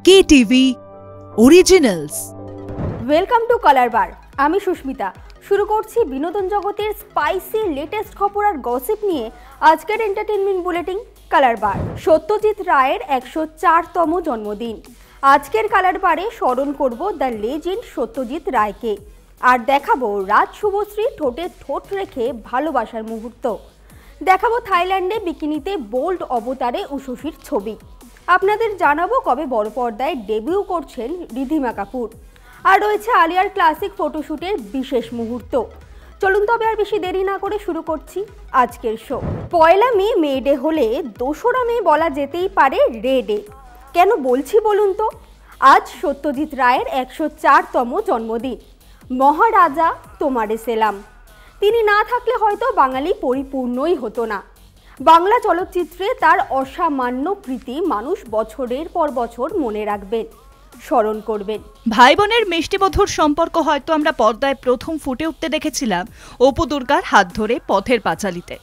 KTV Originals। Welcome to colour bar. আমি সুস্মিতা। শুরু করছি বিনোদন জগতের স্পাইসি লেটেস্ট খবর আর গসিপ নিয়ে আজকের এন্টারটেইনমেন্ট বুলেটিন কালার বার। সত্যজিৎ রায়ের 104তম জন্মদিন। আজকের কালার বারে স্মরণ করব দ্য লেজেন্ড সত্যজিৎ রায়কে, আর দেখাবো রাজ শুভশ্রী ঠোঁটে ঠোঁট রেখে ভালোবাসার মুহূর্ত। দেখাবো থাইল্যান্ডে বিকিনিতে বোল্ড অবতারে উষসীর ছবি। আপনাদের জানাবো কবে বড় পর্দায় ডেবিউ করছেন রিধিমা কাপুর। আর রয়েছে আলিয়ার ক্লাসিক ফটোশুটের বিশেষ মুহূর্ত। চলুন তবে আর বেশি দেরি না করে শুরু করছি আজকের শো। পয়লা মে ডে হলে 2রা মে বলা যেতেই পারে রে ডে। কেন বলছি বলুন তো? আজ সত্যজিৎ রায়ের 104তম জন্মদিন। মহারাজা তোমারে সেলাম। তিনি না থাকলে হয়তো বাঙালি পরিপূর্ণই হতো না। বাংলা চলচ্চিত্রে তার অসামান্য কৃতি মানুষ বছরের পর বছর মনে রাখবেন, স্মরণ করবেন। ভাই বোনের মিষ্টিমধুর সম্পর্ক হয়তো আমরা পর্দায় প্রথম ফুটে উঠতে দেখেছিলাম অপু দুর্গার হাত ধরে পথের পাঁচালীতে।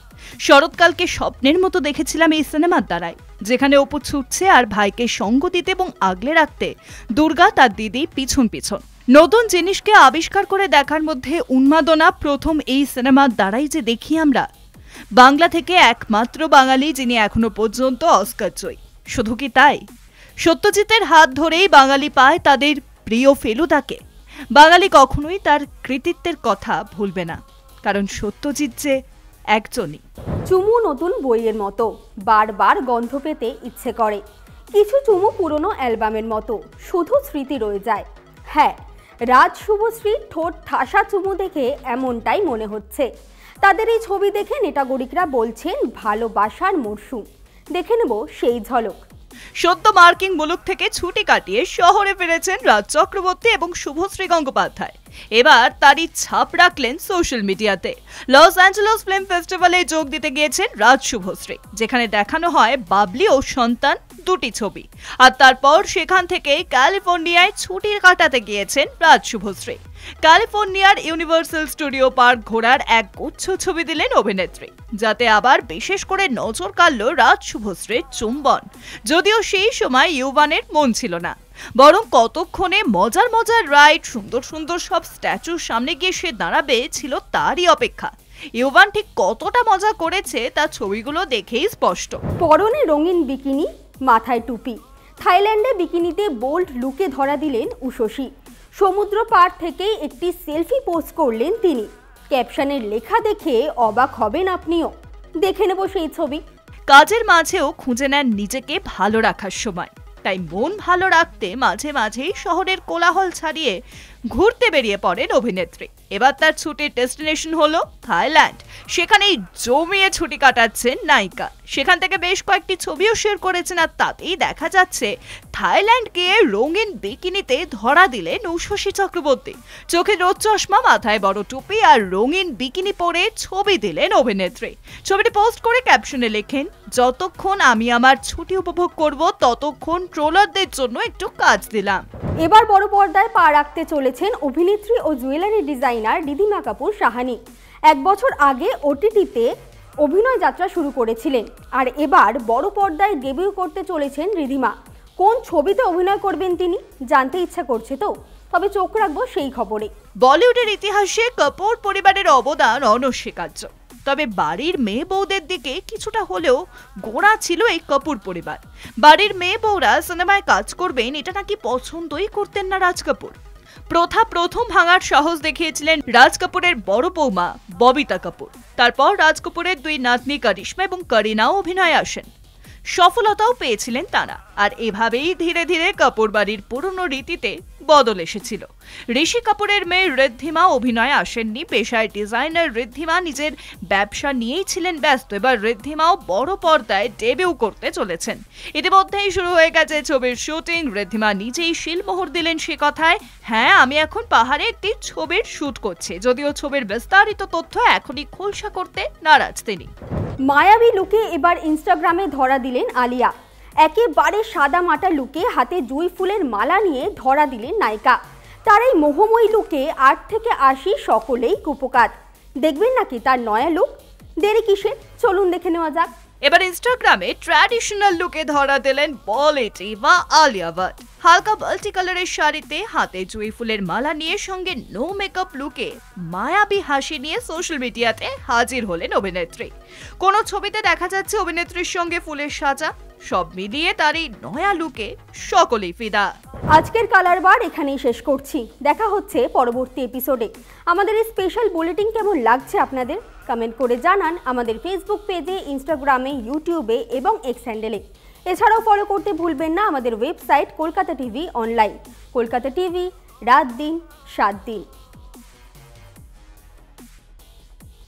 শরৎকালকে স্বপ্নের মতো দেখেছিলাম এই সিনেমার দ্বারাই, যেখানে অপু ছুটছে আর ভাইকে সঙ্গ দিতে এবং আগলে রাখতে দুর্গা তার দিদি পিছন পিছন। নতুন জিনিসকে আবিষ্কার করে দেখার মধ্যে উন্মাদনা প্রথম এই সিনেমার দ্বারাই যে দেখি আমরা। বাংলা থেকে একমাত্র বাঙালি যিনি এখনো পর্যন্ত অস্কার জয়ী। শুধু কি তাই, সত্যজিতের হাত ধরেই বাঙালি পায় তাদের প্রিয় ফেলুদাকে। বাঙালি কখনোই তার কৃতিত্বের কথা ভুলবে না, কারণ সত্যজিৎ যে একজনই। চুমু নতুন বইয়ের মতো, বারবার গন্ধ পেতে ইচ্ছে করে। কিছু চুমু পুরনো অ্যালবামের মতো, শুধু স্মৃতি রয়ে যায়। হ্যাঁ, রাজ শুভশ্রীর ঠোঁট ঠাসা চুমু দেখে এমনটাই মনে হচ্ছে। তাদের এই ছবি দেখে নেটাগরিকরা বলছেন ভালোবাসার মরশুম। দেখে নেব সেই ঝলক। সদ্য মার্কিং মুলুক থেকে ছুটি কাটিয়ে শহরে ফিরেছেন রাজ চক্রবর্তী এবং শুভশ্রী গঙ্গোপাধ্যায়। এবার তারই ছাপ রাখলেন সোশ্যাল মিডিয়াতে। লস অ্যাঞ্জেলস ফিল্ম ফেস্টিভ্যালে যোগ দিতে গিয়েছেন রাজ শুভশ্রী, যেখানে দেখানো হয় বাবলি ও সন্তান দুটি ছবি। আর তারপর সেখান থেকে ক্যালিফোর্নিয়ায় ছুটি কাটাতে গিয়েছেন রাজ শুভশ্রী। ক্যালিফোর্নিয়ার ইউনিভার্সাল স্টুডিও পার্ক ঘোরার এক গুচ্ছ ছবি দিলেন অভিনেত্রী, যাতে আবার বিশেষ করে নজর কাড়ল রাজ শুভশ্রীর চুম্বন। যদিও সেই সময় ইউভানের মন ছিল না, বরং কতক্ষণে মজার মজার রাইড, সুন্দর সুন্দর সব স্ট্যাচুর সামনে গিয়ে সে দাঁড়াবে ছিল তারই অপেক্ষা। ইউভান ঠিক কতটা মজা করেছে তা ছবিগুলো দেখেই স্পষ্ট। পরনে রঙিন বিকিনি, মাথায় টুপি। থাইল্যান্ডে বিকিনিতে বোল্ড লুকে ধরা দিলেন উষসী। সমুদ্র পার থেকেই একটি সেলফি পোস্ট করলেন তিনি। ক্যাপশনের লেখা দেখে অবাক হবেন আপনিও। দেখে নেব সেই ছবি। কাজের মাঝেও খুঁজে নেন নিজেকে ভালো রাখার সময়, তাই মন ভালো রাখতে মাঝে মাঝেই শহরের কোলাহল ছাড়িয়ে ঘুরতে বেরিয়ে পড়েন অভিনেত্রী। এবার তার ছুটির ডেস্টিনেশন হলো থাইল্যান্ড। সেখানেই জমিয়ে ছুটি কাটাচ্ছেন নায়িকা। সেখান থেকে বেশ কয়েকটি ছবিও শেয়ার করেছেন, আর তাতেই দেখা যাচ্ছে থাইল্যান্ড গিয়ে রঙিন বিকিনিতে ধরা দিলেন উষসী চক্রবর্তী। চোখে রোদ চশমা, মাথায় বড় টুপি আর রঙিন বিকিনি পরে ছবি দিলেন অভিনেত্রী। ছবিটি পোস্ট করে ক্যাপশনে লেখেন, যতক্ষণ আমি আমার ছুটি উপভোগ করব ততক্ষণ ট্রোলারদের জন্য একটু কাজ দিলাম। এবার বড় পর্দায় পা রাখতে চলেছেন অভিনেত্রী ও জুয়েলারি ডিজাইনার রিধিমা কাপুর সাহানি। 1 বছর আগে ওটিটিতে অভিনয় যাত্রা শুরু করেছিলেন, আর এবার বড় পর্দায় ডেবিউ করতে চলেছেন রিধিমা। কোন ছবিতে অভিনয় করবেন তিনি জানতে ইচ্ছা করছে তো? তবে চোখ রাখবো সেই খবরে। বলিউডের ইতিহাসে কাপুর পরিবারের অবদান অনস্বীকার্য। তবে বাড়ির মেয়ে বউদের দিকে কিছুটা হলেও গোড়া ছিল এই কাপুর পরিবার। বাড়ির মেয়ে বউরা সিনেমায় কাজ করবেন এটা নাকি পছন্দই করতেন না রাজ কাপুর। প্রথম ভাঙার সাহস দেখিয়েছিলেন রাজ কাপুরের বড় বৌমা ববিতা কাপুর। তারপর রাজ কাপুরের 2 নাতনি করিশ্মা এবং করিনাও অভিনয়ে আসেন। সফলতাও পেয়েছিলেন তারা। আর এভাবেই ধীরে ধীরে কাপুর বাড়ির পুরনো রীতিতে বদল এসেছিল। ঋষি কাপুরের মেয়ে ঋদ্ধিমা অভিনয়ে আসেননি। পেশায় ডিজাইনার ঋদ্ধিমা নিজের ব্যবসা নিয়েই ছিলেন ব্যস্ত। এবার ঋদ্ধিমাও বড় পর্দায় ডেবিউ করতে চলেছেন। ইতিমধ্যেই শুরু হয়ে গেছে ছবির শুটিং। ঋদ্ধিমা নিজেই শিলমোহর দিলেন সে কথায়, হ্যাঁ আমি এখন পাহাড়ে একটি ছবির শুট করছি। যদিও ছবির বিস্তারিত তথ্য এখনই খোলসা করতে নারাজ তিনি। মায়াবী লুকে এবার ইনস্টাগ্রামে ধরা দিলেন আলিয়া। একেবারে সাদা মাটা লুকে হাতে জুঁই ফুলের মালা নিয়ে ধরা দিলেন নায়িকা। তার এই মোহময়ী লুকে 8 থেকে 80 সকলেই কুপকাত। দেখবেন নাকি তার নয়া লুক? দেরি কিসের, চলুন দেখে নেওয়া যাক। এবার ইনস্টাগ্রামে ট্র্যাডিশনাল লুকে ধরা দিলেন বলিউড ডিভা আলিয়া ভাট। হালকা মাল্টি কালারের শাড়িতে হাতে জুঁই ফুলের মালা নিয়ে সঙ্গে নো মেকআপ লুকে মায়াবী হাসি নিয়ে সোশ্যাল মিডিয়াতে হাজির হলেন অভিনেত্রী। কোনো ছবিতে দেখা যাচ্ছে অভিনেত্রীর সঙ্গে ফুলের সাজা, সব মিলিয়ে তার এই নয়া লুকে সকলেই ফিদা। আজকের কালার বার এখানেই শেষ করছি। দেখা হচ্ছে পরবর্তী এপিসোডে। আমাদের এই স্পেশাল বুলেটিন কেমন লাগছে আপনাদের কমেন্ট করে জানান আমাদের ফেসবুক পেজে, ইনস্টাগ্রামে, ইউটিউবে এবং এক্স হ্যান্ডেলে। এছাড়াও ফলো করতে ভুলবেন না আমাদের website Kolkata TV online. Kolkata TV, রাত দিন 7 দিন।